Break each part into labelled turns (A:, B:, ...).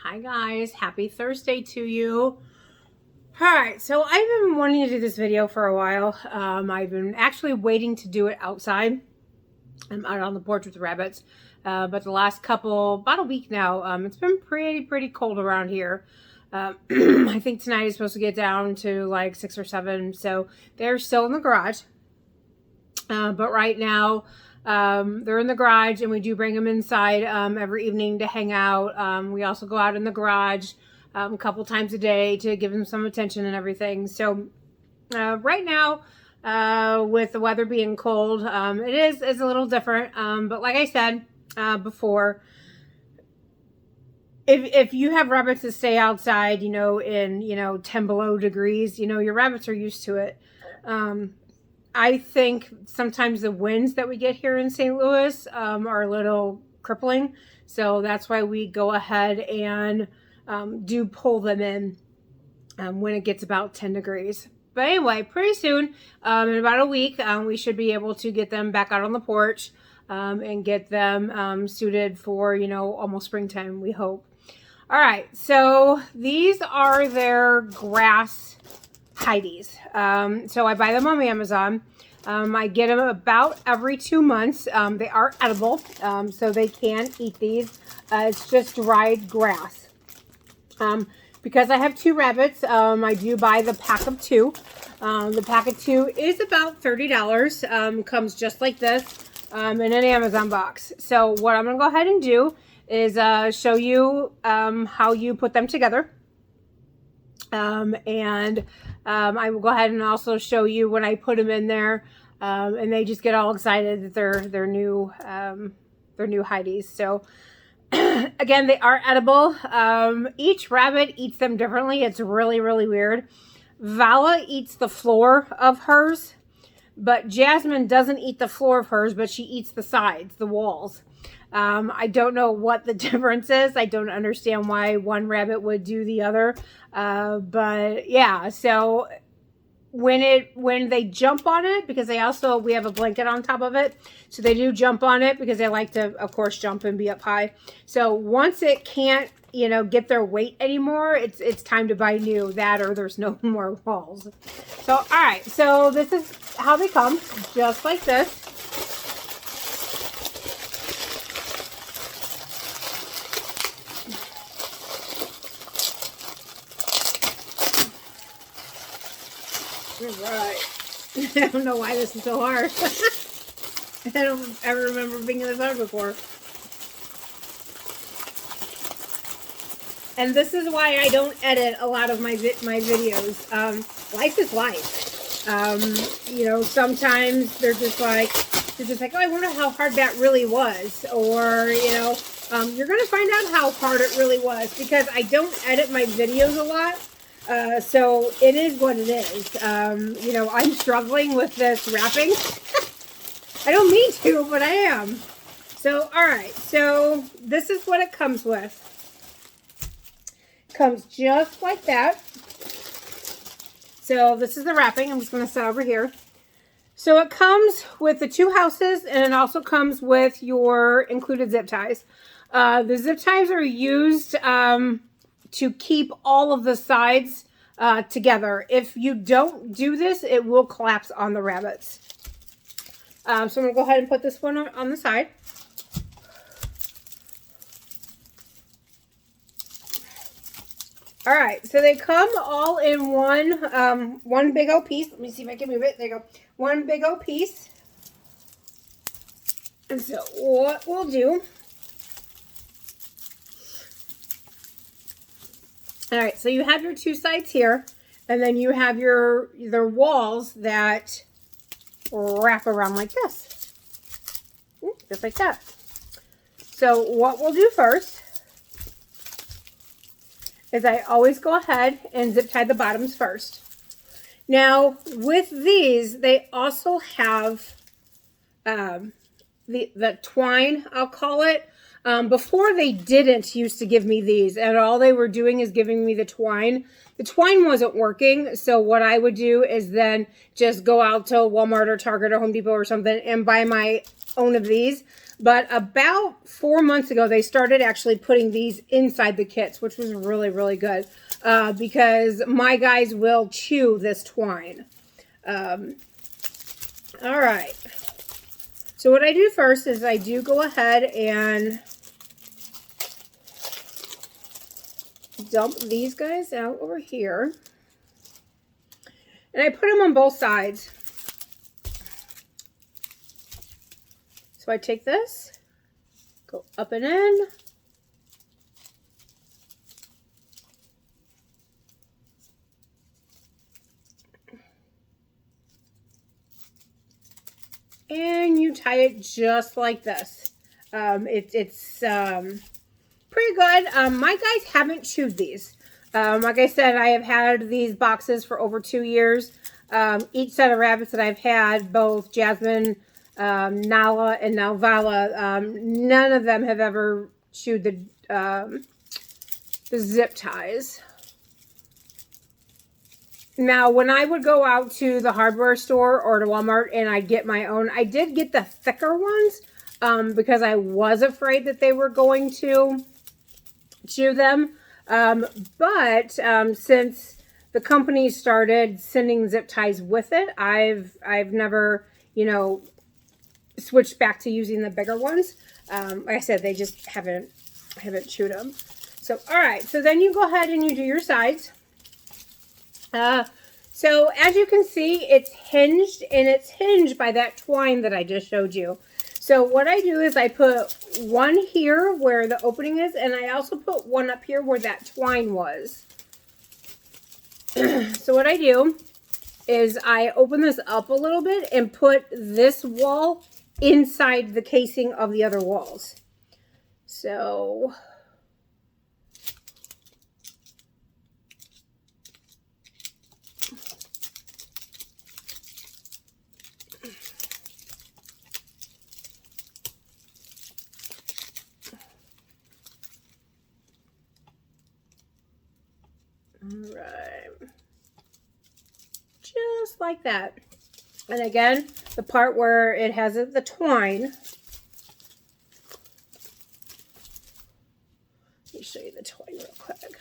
A: Hi guys, happy Thursday to you. Alright, so I've been wanting to do this video for a while. I've been actually waiting to do it outside. I'm out on the porch with the rabbits. But the last about a week now, it's been pretty cold around here. I think tonight is supposed to get down to like 6 or 7, so they're still in the garage. But right now, they're in the garage, and we do bring them inside every evening to hang out. We also go out in the garage a couple times a day to give them some attention and everything. So right now, with the weather being cold, it is a little different. But like I said before, if you have rabbits that stay outside, in 10 below degrees, your rabbits are used to it. I think sometimes the winds that we get here in St. Louis are a little crippling. So that's why we go ahead and do pull them in when it gets about 10 degrees. But anyway, pretty soon, in about a week, we should be able to get them back out on the porch and get them suited for, almost springtime, we hope. All right, so these are their grass Heidi's. So I buy them on Amazon. I get them about every 2 months. They are edible, so they can eat these. It's just dried grass. Because I have 2 rabbits, I do buy the pack of 2. The pack of 2 is about $30. Comes just like this in an Amazon box. So what I'm going to go ahead and do is show you how you put them together. I will go ahead and also show you when I put them in there, and they just get all excited that they're new Heidi's. So again, they are edible. Each rabbit eats them differently. It's really weird. Vala eats the floor of hers, but Jasmine doesn't eat the floor of hers, but she eats the sides, the walls. I don't know what the difference is. I don't understand why one rabbit would do the other. But yeah, so when they jump on it, because we have a blanket on top of it. So they do jump on it because they like to, of course, jump and be up high. So once it can't, get their weight anymore, it's time to buy new, that or there's no more walls. So, all right. So this is how they come, just like this. Right. I don't know why this is so hard. I don't ever remember being this hard before. And this is why I don't edit a lot of my videos. Life is life. Sometimes they're just like, oh, I wonder how hard that really was. Or, you're going to find out how hard it really was, because I don't edit my videos a lot. So it is what it is. I'm struggling with this wrapping. I don't mean to, but I am. So, all right. So this is what it comes with. It comes just like that. So this is the wrapping. I'm just going to set over here. So it comes with the 2 houses, and it also comes with your included zip ties. The zip ties are used, to keep all of the sides together. If you don't do this, it will collapse on the rabbits. So I'm going to go ahead and put this one on the side. All right, so they come all in one big old piece. Let me see if I can move it. There you go. One big old piece. And so what we'll do... All right, so you have your 2 sides here, and then you have your walls that wrap around like this. Just like that. So what we'll do first is I always go ahead and zip tie the bottoms first. Now, with these, they also have the twine, I'll call it. Before they didn't used to give me these, and all they were doing is giving me the twine. The twine wasn't working, so what I would do is then just go out to Walmart or Target or Home Depot or something and buy my own of these. But about 4 months ago, they started actually putting these inside the kits, which was really, really good. Because my guys will chew this twine. All right. So what I do first is I do go ahead and dump these guys out over here. And I put them on both sides. So I take this, go up and in. And you tie it just like this. It's pretty good. My guys haven't chewed these. Like I said, I have had these boxes for over 2 years. Each set of rabbits that I've had, both Jasmine, Nala, and now Vala, none of them have ever chewed the zip ties. Now, when I would go out to the hardware store or to Walmart and I'd get my own, I did get the thicker ones because I was afraid that they were going to chew them. But since the company started sending zip ties with it, I've never, you know, switched back to using the bigger ones. Like I said, they just haven't chewed them. So, all right. So then you go ahead and you do your sides. So as you can see, it's hinged, and it's hinged by that twine that I just showed you. So what I do is I put one here where the opening is, and I also put one up here where that twine was. So what I do is I open this up a little bit and put this wall inside the casing of the other walls. So all right, just like that. And again, the part where it has the twine. Let me show you the twine real quick.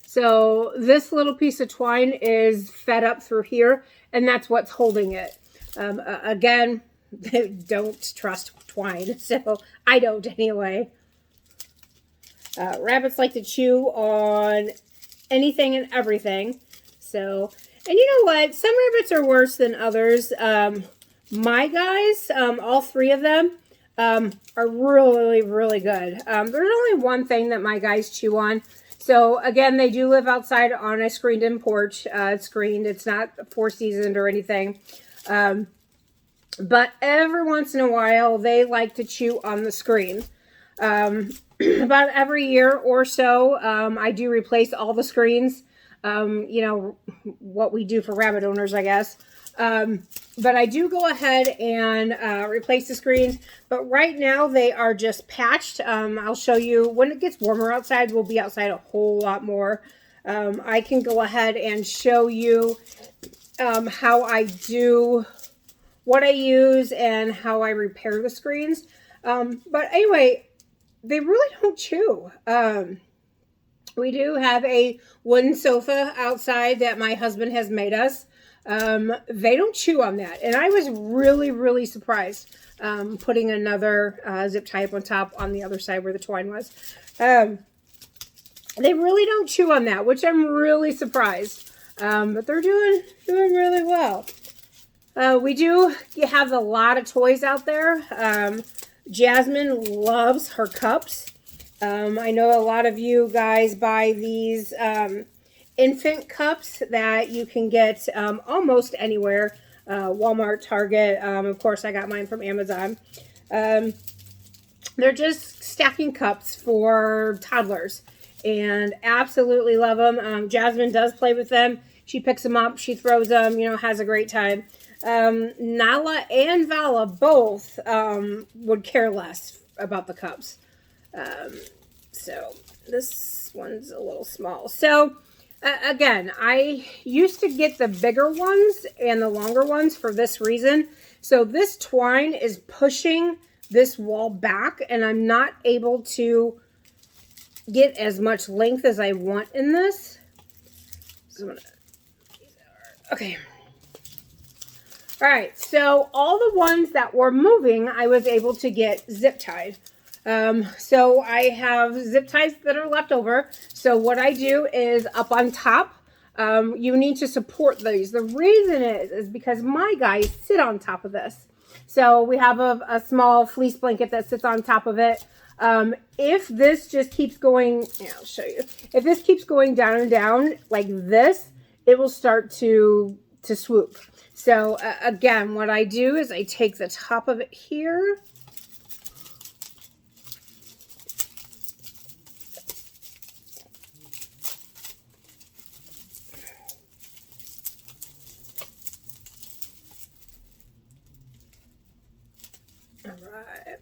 A: So this little piece of twine is fed up through here, and that's what's holding it. Again, don't trust twine, so I don't anyway. Rabbits like to chew on anything and everything. So, and you know what? Some rabbits are worse than others. My guys, all 3 of them, are really, really good. There's only one thing that my guys chew on. So again, they do live outside on a screened-in porch. It's screened. It's not 4-seasoned or anything. But every once in a while, they like to chew on the screen. About every year or so, I do replace all the screens. You know, what we do for rabbit owners, I guess. But I do go ahead and replace the screens. But right now, they are just patched. I'll show you when it gets warmer outside. We'll be outside a whole lot more. I can go ahead and show you how I do, what I use, and how I repair the screens. But anyway, they really don't chew. We do have a wooden sofa outside that my husband has made us. They don't chew on that. And I was really, really surprised putting another zip tie up on top on the other side where the twine was. They really don't chew on that, which I'm really surprised. But they're doing really well. We do have a lot of toys out there. Jasmine loves her cups. I know a lot of you guys buy these infant cups that you can get almost anywhere. Walmart, Target. Of course, I got mine from Amazon. They're just stacking cups for toddlers, and absolutely love them. Jasmine does play with them. She picks them up. She throws them. You know, has a great time. Nala and Vala both would care less about the cups. So this one's a little small. So again, I used to get the bigger ones and the longer ones for this reason. So this twine is pushing this wall back, and I'm not able to get as much length as I want in this. So okay. All right, so all the ones that were moving, I was able to get zip tied. So I have zip ties that are left over. So what I do is up on top, you need to support these. The reason is because my guys sit on top of this. So we have a small fleece blanket that sits on top of it. If this just keeps going, yeah, I'll show you. If this keeps going down and down like this, it will start to swoop. So again, what I do is I take the top of it here. All right.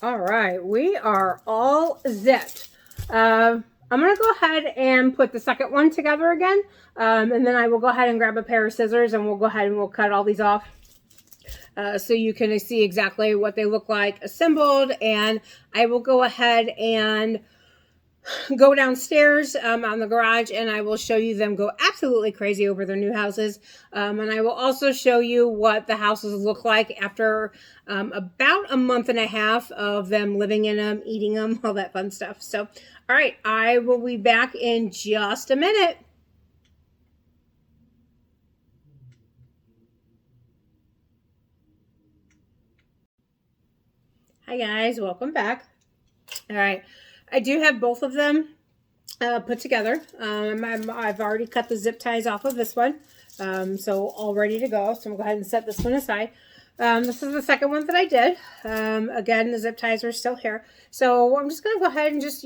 A: All right, we are all zipped. I'm going to go ahead and put the second one together again, and then I will go ahead and grab a pair of scissors, and we'll go ahead and we'll cut all these off so you can see exactly what they look like assembled, and I will go ahead and go downstairs on the garage, and I will show you them go absolutely crazy over their new houses. And I will also show you what the houses look like after about a month and a half of them living in them, eating them, all that fun stuff. So, all right, I will be back in just a minute. Hi guys, welcome back. All right, I do have both of them put together. I've already cut the zip ties off of this one, so all ready to go. So I'm going to go ahead and set this one aside. This is the second one that I did. Again, the zip ties are still here. So I'm just going to go ahead and just,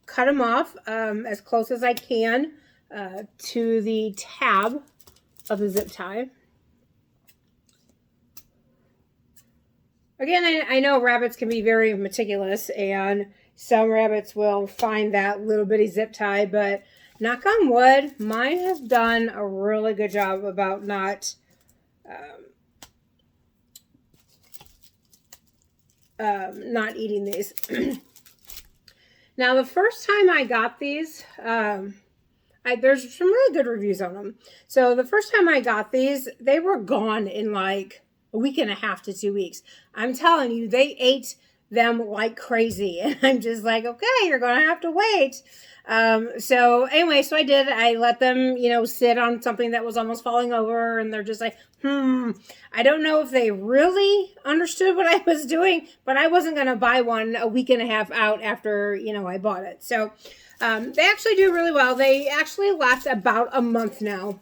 A: cut them off as close as I can to the tab of the zip tie. Again, I know rabbits can be very meticulous, and some rabbits will find that little bitty zip tie, but knock on wood, mine has done a really good job about not eating these. Now, the first time I got these, there's some really good reviews on them. So the first time I got these, they were gone in like a week and a half to 2 weeks. I'm telling you, they ate them like crazy. And I'm just like, okay, you're going to have to wait. So anyway, so I did. I let them, sit on something that was almost falling over. And they're just like, I don't know if they really understood what I was doing, but I wasn't going to buy one a week and a half out after, I bought it. So they actually do really well. They actually last about a month now.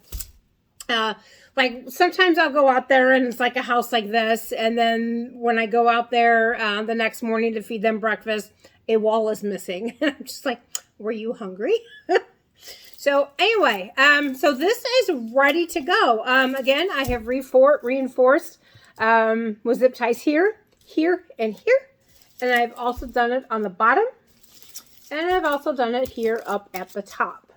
A: Like sometimes I'll go out there and it's like a house like this. And then when I go out there the next morning to feed them breakfast, a wall is missing. And I'm just like, were you hungry? So anyway, so this is ready to go. Again, I have reinforced with zip ties here, here, and here. And I've also done it on the bottom. And I've also done it here up at the top.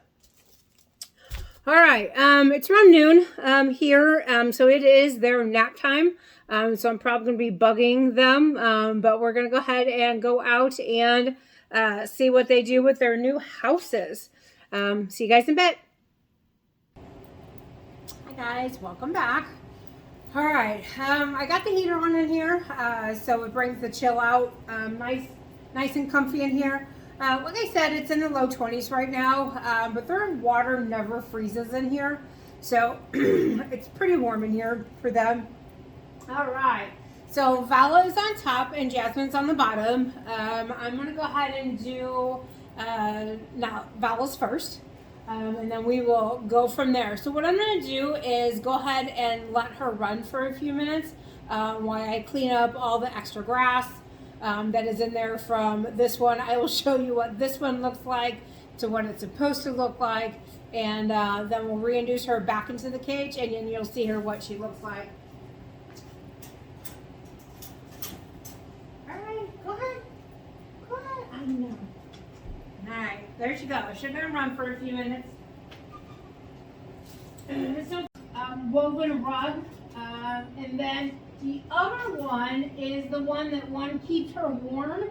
A: All right, it's around noon here, so it is their nap time. So I'm probably going to be bugging them, but we're going to go ahead and go out and see what they do with their new houses. See you guys in a bit. Hi guys, welcome back. All right, I got the heater on in here, so it brings the chill out nice and comfy in here. Like I said, it's in the low 20s right now, but their water never freezes in here. So it's pretty warm in here for them. All right. So Vala is on top and Jasmine's on the bottom. I'm going to go ahead and do now Vala's first. And then we will go from there. So what I'm going to do is go ahead and let her run for a few minutes while I clean up all the extra grass. that is in there from this one. I will show you what this one looks like to what it's supposed to look like, and then we'll reintroduce her back into the cage, and then you'll see her what she looks like. All right, go ahead. Go ahead. I know. All right, there she goes. She's gonna run for a few minutes. So, woven rug, and then the other one is the one that one keeps her warm,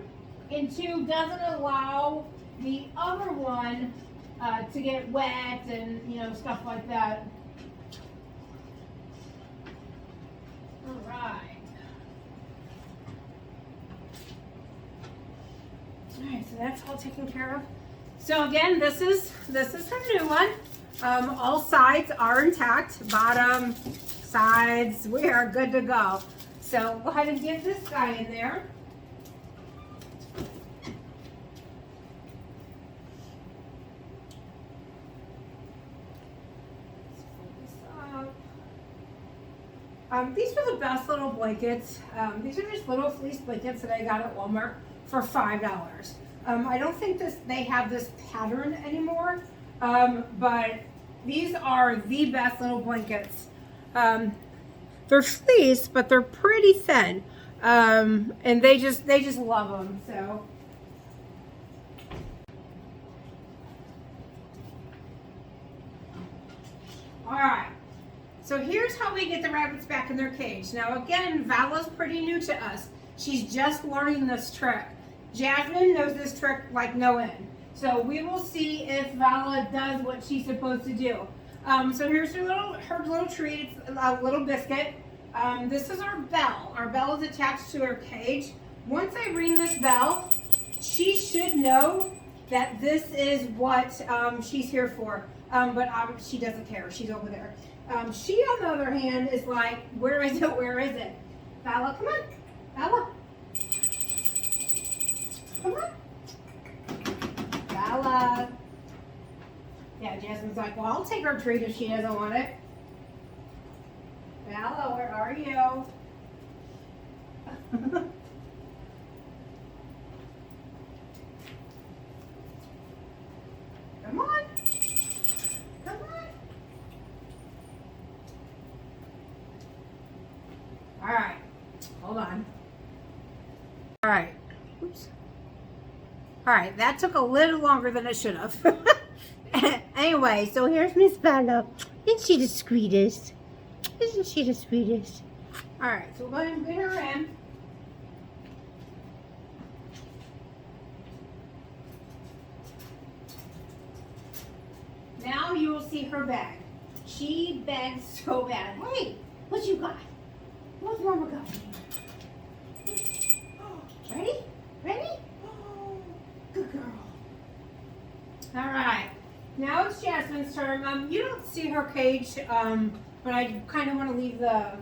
A: and two doesn't allow the other one to get wet and stuff like that. All right. All right, so that's all taken care of. So again, this is her new one. All sides are intact, bottom, sides, we are good to go. So go ahead and get this guy in there. These are the best little blankets. These are just little fleece blankets that I got at Walmart for $5. I don't think they have this pattern anymore, but these are the best little blankets. They're fleece, but they're pretty thin, and they just love them. So. All right. So here's how we get the rabbits back in their cage. Now again, Vala's pretty new to us. She's just learning this trick. Jasmine knows this trick like no end. So we will see if Vala does what she's supposed to do. So here's her little treat, it's a little biscuit. This is our bell. Our bell is attached to her cage. Once I ring this bell, she should know that this is what she's here for. But she doesn't care. She's over there. She, on the other hand, is like, where is it? Where is it? Vala, come on. Vala. Come on. Vala. Yeah, Jasmine's like, well, I'll take her treat if she doesn't want it. Vala, where are you? Come on. Come on. All right. Hold on. All right. Oops. All right. That took a little longer than it should have. Anyway, so here's Miss Vala. Isn't she the sweetest? Isn't she the sweetest? All right. So we'll go ahead and get her in. Now you will see her bag. She begs so bad. Hey, what you got? What's Mama got here? Ready? Ready? Oh, good girl. All right. Now it's Jasmine's turn. You don't see her cage, but I kind of want to leave the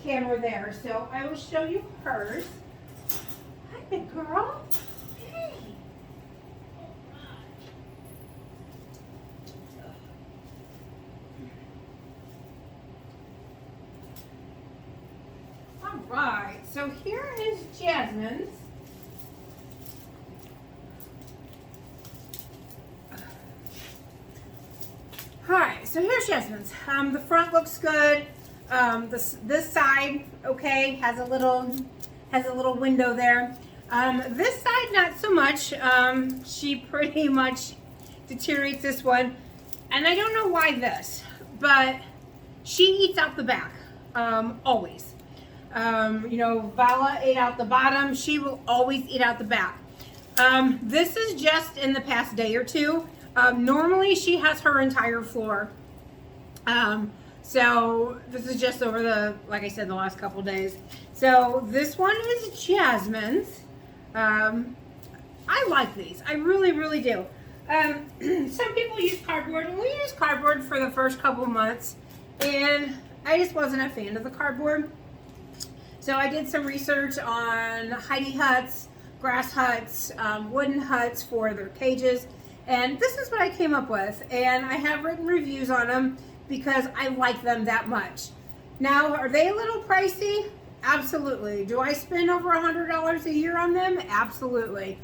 A: camera there. So I will show you hers. Hi, big girl. Hey. All right, so here is Jasmine's. All right, so here's Jasmine's. The front looks good. This side, okay, has a little window there. This side, not so much. She pretty much deteriorates this one, and I don't know why this, but she eats out the back, always. Vala ate out the bottom. She will always eat out the back. This is just in the past day or two. Normally she has her entire floor. So this is just over like I said, the last couple days. So this one is Jasmine's. I like these. I really, really do. Some people use cardboard, and we use cardboard for the first couple months, and I just wasn't a fan of the cardboard. So I did some research on Heidi huts, grass huts, wooden huts for their cages, and this is what I came up with. And I have written reviews on them because I like them that much. Now, are they a little pricey? Absolutely. Do I spend over $100 a year on them? Absolutely.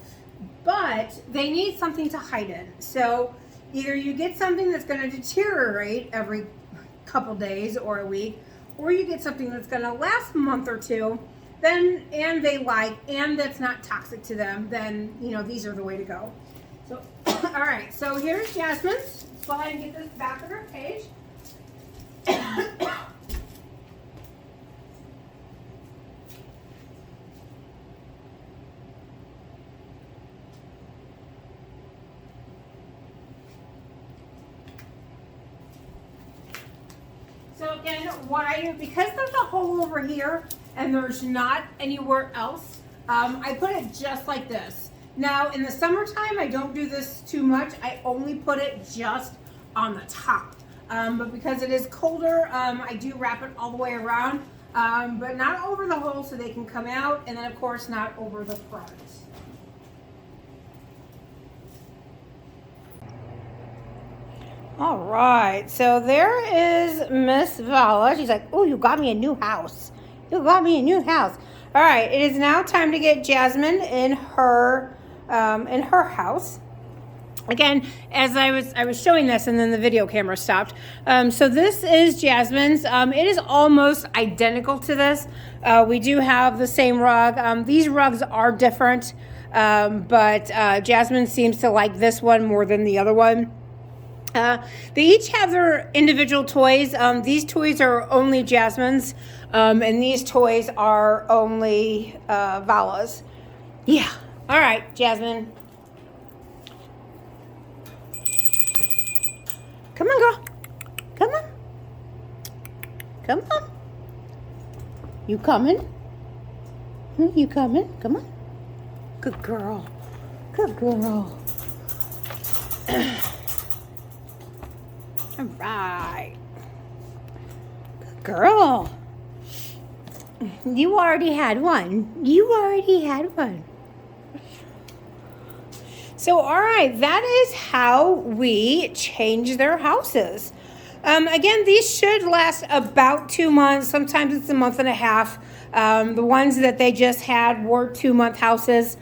A: But they need something to hide in. So either you get something that's going to deteriorate every couple days or a week, or you get something that's going to last a month or two, then, and they like, and that's not toxic to them, then, you know, these are the way to go. So, all right, so here's Jasmine's. Let's go ahead and get this back of her page. So again, what I do, because there's a hole over here and there's not anywhere else, I put it just like this. Now in the summertime, I don't do this too much. I only put it just on the top. But because it is colder, I do wrap it all the way around, but not over the hole so they can come out, and then of course not over the front. All right, so there is Miss Vala. She's like, oh, you got me a new house. You got me a new house. All right, it is now time to get Jasmine in her house. Again, as I was showing this, and then the video camera stopped. So this is Jasmine's. It is almost identical to this. We do have the same rug. These rugs are different, but Jasmine seems to like this one more than the other one. They each have their individual toys. These toys are only Jasmine's, and these toys are only Vala's. Yeah. All right, Jasmine. Come on, girl. Come on. Come on. You coming? You coming? Come on. Good girl. Good girl. All right. Good girl. You already had one. You already had one. So, all right, that is how we change their houses. Again, these should last about 2 months. Sometimes it's a month and a half. The ones that they just had were 2-month houses.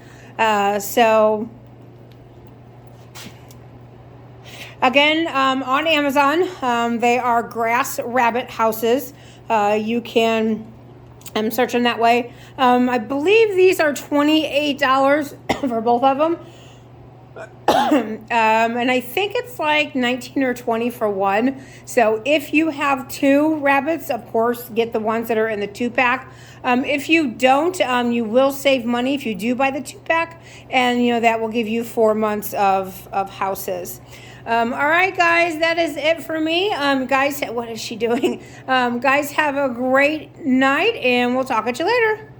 A: So, again, on Amazon, they are grass rabbit houses. You can search them that way. I believe these are $28 for both of them. And I think it's like 19 or 20 for one. So if you have 2 rabbits, of course, get the ones that are in the 2-pack. If you don't, you will save money if you do buy the 2-pack, and you know that will give you 4 months of houses. All right, guys, that is it for me. Guys, what is she doing? Guys, have a great night, and we'll talk at you later.